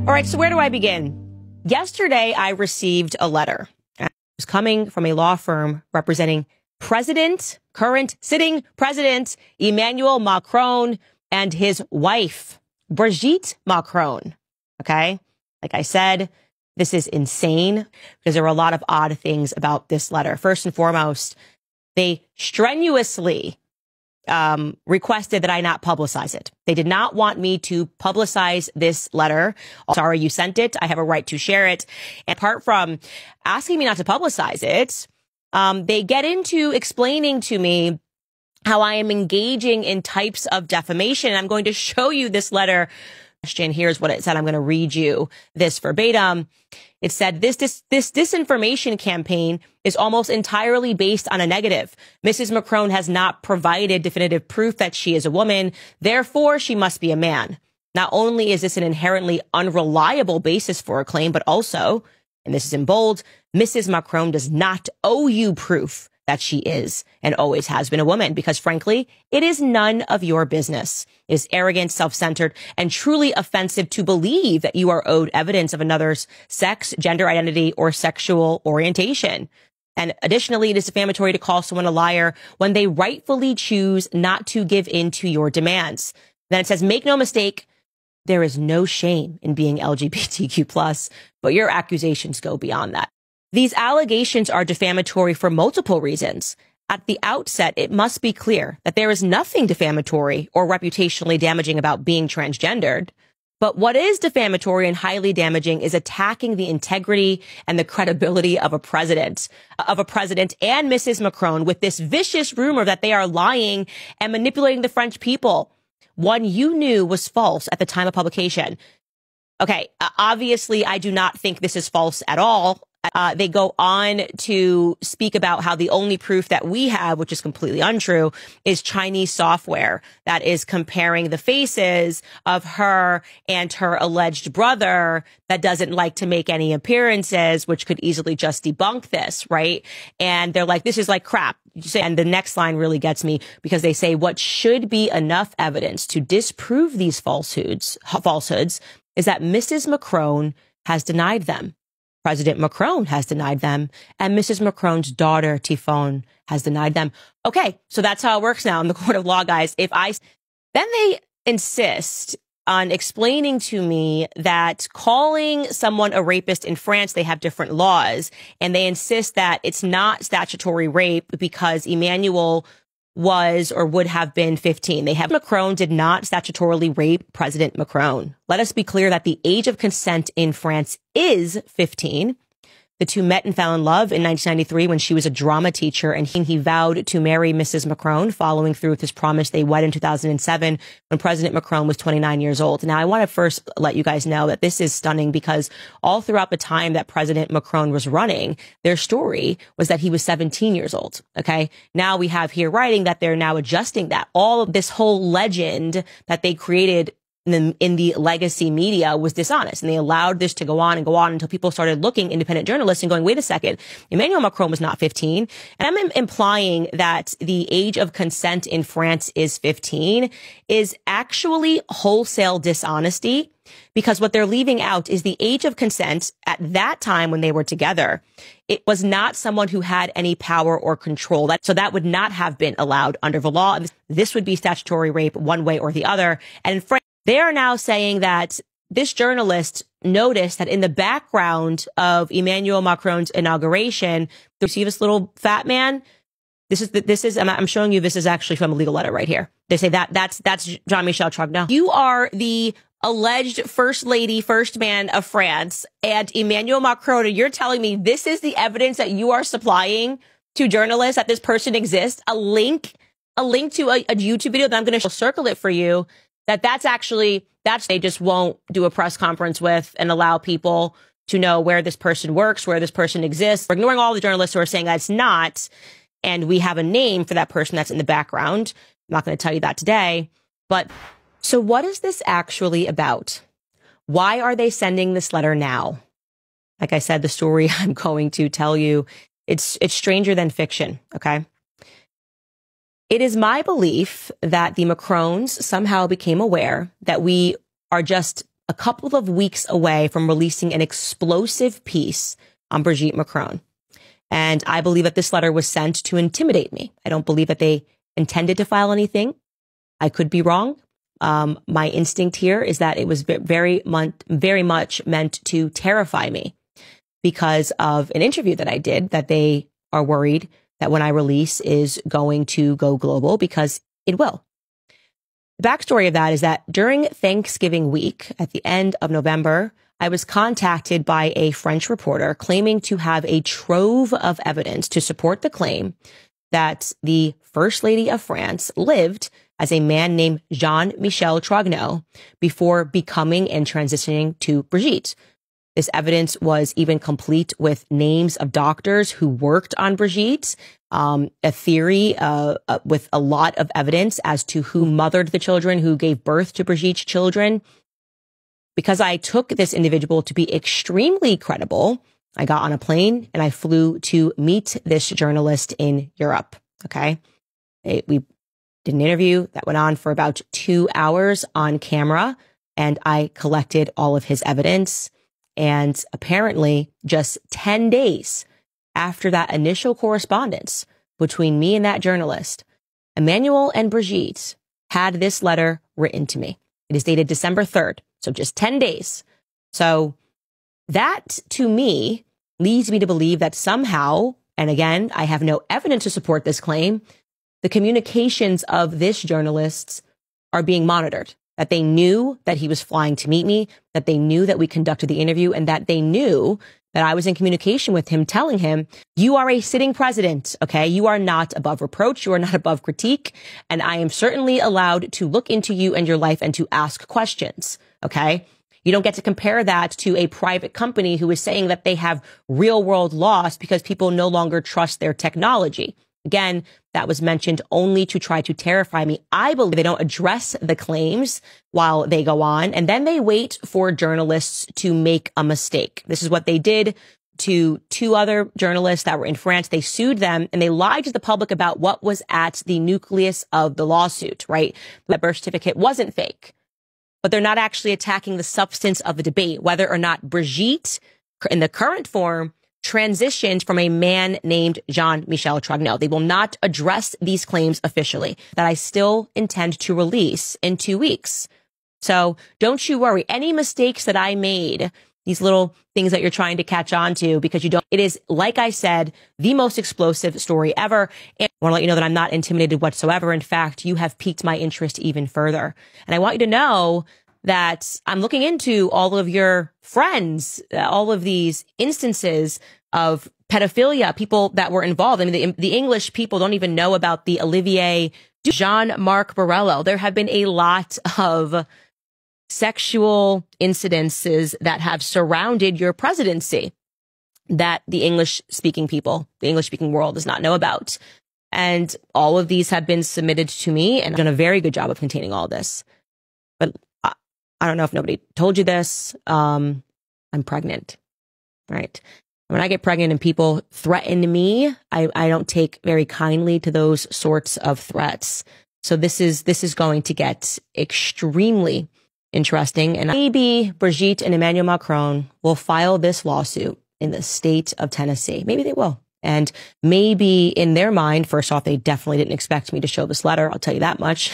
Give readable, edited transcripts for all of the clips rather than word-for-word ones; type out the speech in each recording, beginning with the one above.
All right, so where do I begin? Yesterday, I received a letter. It was coming from a law firm representing current sitting president, Emmanuel Macron, and his wife, Brigitte Macron. Okay? Like I said, this is insane because there were a lot of odd things about this letter. First and foremost, they strenuously requested that I not publicize it. They did not want me to publicize this letter. Sorry, you sent it. I have a right to share it. And apart from asking me not to publicize it, they get into explaining to me how I am engaging in types of defamation. I'm going to show you this letter. Here's what it said. I'm going to read you this verbatim. It said, this disinformation campaign is almost entirely based on a negative. Mrs. Macron has not provided definitive proof that she is a woman. Therefore, she must be a man. Not only is this an inherently unreliable basis for a claim, but also, and this is in bold, Mrs. Macron does not owe you proof that she is and always has been a woman, because frankly, it is none of your business. It is arrogant, self-centered, and truly offensive to believe that you are owed evidence of another's sex, gender identity, or sexual orientation. And additionally, it is defamatory to call someone a liar when they rightfully choose not to give in to your demands. Then it says, make no mistake, there is no shame in being LGBTQ+, but your accusations go beyond that. These allegations are defamatory for multiple reasons. At the outset, it must be clear that there is nothing defamatory or reputationally damaging about being transgendered. But what is defamatory and highly damaging is attacking the integrity and the credibility of a president and Mrs. Macron with this vicious rumor that they are lying and manipulating the French people. One you knew was false at the time of publication. Okay, obviously, I do not think this is false at all. They go on to speak about how the only proof that we have, which is completely untrue, is Chinese software that is comparing the faces of her and her alleged brother that doesn't like to make any appearances, which could easily just debunk this, right? And they're like, this is like crap. And the next line really gets me because they say what should be enough evidence to disprove these falsehoods is that Mrs. Macron has denied them. President Macron has denied them, and Mrs. Macron's daughter, Tifone, has denied them. Okay, so that's how it works now in the court of law, guys. Then they insist on explaining to me that calling someone a rapist in France, they have different laws, and they insist that it's not statutory rape because Emmanuel was or would have been 15. Macron did not statutorily rape President Macron. Let us be clear that the age of consent in France is 15. The two met and fell in love in 1993 when she was a drama teacher, and he vowed to marry Mrs. Macron, following through with his promise. They wed in 2007 when President Macron was 29 years old. Now, I want to first let you guys know that this is stunning because all throughout the time that President Macron was running, their story was that he was 17 years old. Okay. Now we have here writing that they're now adjusting that. All of this whole legend that they created in the legacy media was dishonest, and they allowed this to go on until people started looking, independent journalists, and going, wait a second, Emmanuel Macron was not 15. And I'm implying that the age of consent in France is 15 is actually wholesale dishonesty, because what they're leaving out is the age of consent at that time when they were together. It was not someone who had any power or control. So that would not have been allowed under the law. This would be statutory rape one way or the other. And in France, they are now saying that this journalist noticed that in the background of Emmanuel Macron's inauguration, you see this little fat man. I'm showing you, this is actually from a legal letter right here. They say that's Jean-Michel Trogneau. You are the alleged first lady, first man of France, and Emmanuel Macron, and you're telling me this is the evidence that you are supplying to journalists that this person exists? A link to a YouTube video that I'm going to circle it for you. That's they just won't do a press conference with and allow people to know where this person works, where this person exists. We're ignoring all the journalists who are saying that's not, and we have a name for that person that's in the background. I'm not going to tell you that today. But so what is this actually about? Why are they sending this letter now? Like I said, the story I'm going to tell you, it's stranger than fiction, okay? It is my belief that the Macrons somehow became aware that we are just a couple of weeks away from releasing an explosive piece on Brigitte Macron. And I believe that this letter was sent to intimidate me. I don't believe that they intended to file anything. I could be wrong. My instinct here is that it was very much meant to terrify me because of an interview that I did, that they are worried that when I release is going to go global, because it will. The backstory of that is that during Thanksgiving week, at the end of November, I was contacted by a French reporter claiming to have a trove of evidence to support the claim that the First Lady of France lived as a man named Jean-Michel Trogneux before becoming and transitioning to Brigitte. This evidence was even complete with names of doctors who worked on Brigitte, a theory with a lot of evidence as to who mothered the children, who gave birth to Brigitte's children. Because I took this individual to be extremely credible, I got on a plane and I flew to meet this journalist in Europe. Okay. We did an interview that went on for about 2 hours on camera, and I collected all of his evidence. And apparently just 10 days after that initial correspondence between me and that journalist, Emmanuel and Brigitte had this letter written to me. It is dated December 3rd. So just 10 days. So that to me leads me to believe that somehow, and again, I have no evidence to support this claim, the communications of this journalist are being monitored, that they knew that he was flying to meet me, that they knew that we conducted the interview, and that they knew that I was in communication with him, telling him, you are a sitting president, okay? You are not above reproach. You are not above critique. And I am certainly allowed to look into you and your life and to ask questions, okay? You don't get to compare that to a private company who is saying that they have real world loss because people no longer trust their technology. Again, that was mentioned only to try to terrify me. I believe they don't address the claims while they go on, and then they wait for journalists to make a mistake. This is what they did to 2 other journalists that were in France. They sued them and they lied to the public about what was at the nucleus of the lawsuit, right? The birth certificate wasn't fake, but they're not actually attacking the substance of the debate, whether or not Brigitte, in the current form, transitioned from a man named Jean-Michel Trogneux. They will not address these claims officially, that I still intend to release in 2 weeks. So don't you worry. Any mistakes that I made, these little things that you're trying to catch on to because you don't, it is, like I said, the most explosive story ever. And I want to let you know that I'm not intimidated whatsoever. In fact, you have piqued my interest even further. And I want you to know that I'm looking into all of your friends, all of these instances of pedophilia, people that were involved. I mean, the English people don't even know about the Olivier Jean-Marc Borrello. There have been a lot of sexual incidences that have surrounded your presidency that the English-speaking people, the English-speaking world does not know about. And all of these have been submitted to me, and I've done a very good job of containing all this. But I don't know if nobody told you this. I'm pregnant, right? When I get pregnant and people threaten me, I don't take very kindly to those sorts of threats. So this is going to get extremely interesting. And maybe Brigitte and Emmanuel Macron will file this lawsuit in the state of Tennessee. Maybe they will. And maybe in their mind, first off, they definitely didn't expect me to show this letter. I'll tell you that much.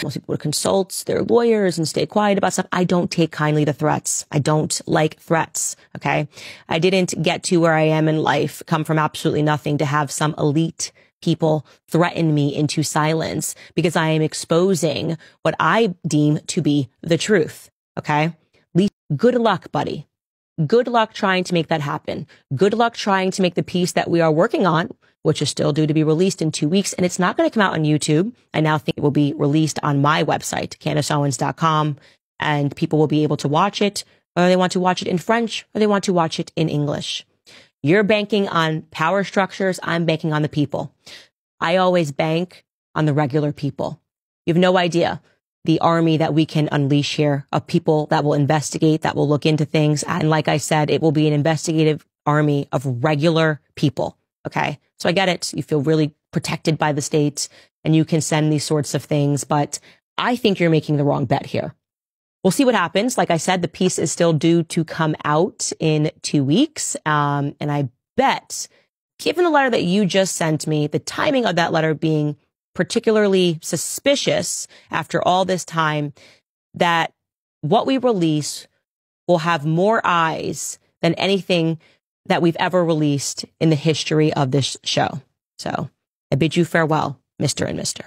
Most people would consult their lawyers and stay quiet about stuff. I don't take kindly to threats. I don't like threats. Okay. I didn't get to where I am in life, come from absolutely nothing, to have some elite people threaten me into silence because I am exposing what I deem to be the truth. Okay. Good luck, buddy. Good luck trying to make that happen. Good luck trying to make the piece that we are working on, which is still due to be released in 2 weeks. And it's not going to come out on YouTube. I now think it will be released on my website, CandaceOwens.com, and people will be able to watch it, whether they want to watch it in French or they want to watch it in English. You're banking on power structures. I'm banking on the people. I always bank on the regular people. You have no idea the army that we can unleash here of people that will investigate, that will look into things. And like I said, it will be an investigative army of regular people. Okay. So I get it. You feel really protected by the state and you can send these sorts of things, but I think you're making the wrong bet here. we'll see what happens. Like I said, the piece is still due to come out in 2 weeks. And I bet, given the letter that you just sent me, the timing of that letter being particularly suspicious after all this time, that what we release will have more eyes than anything that we've ever released in the history of this show. So I bid you farewell, Mr. and Mr.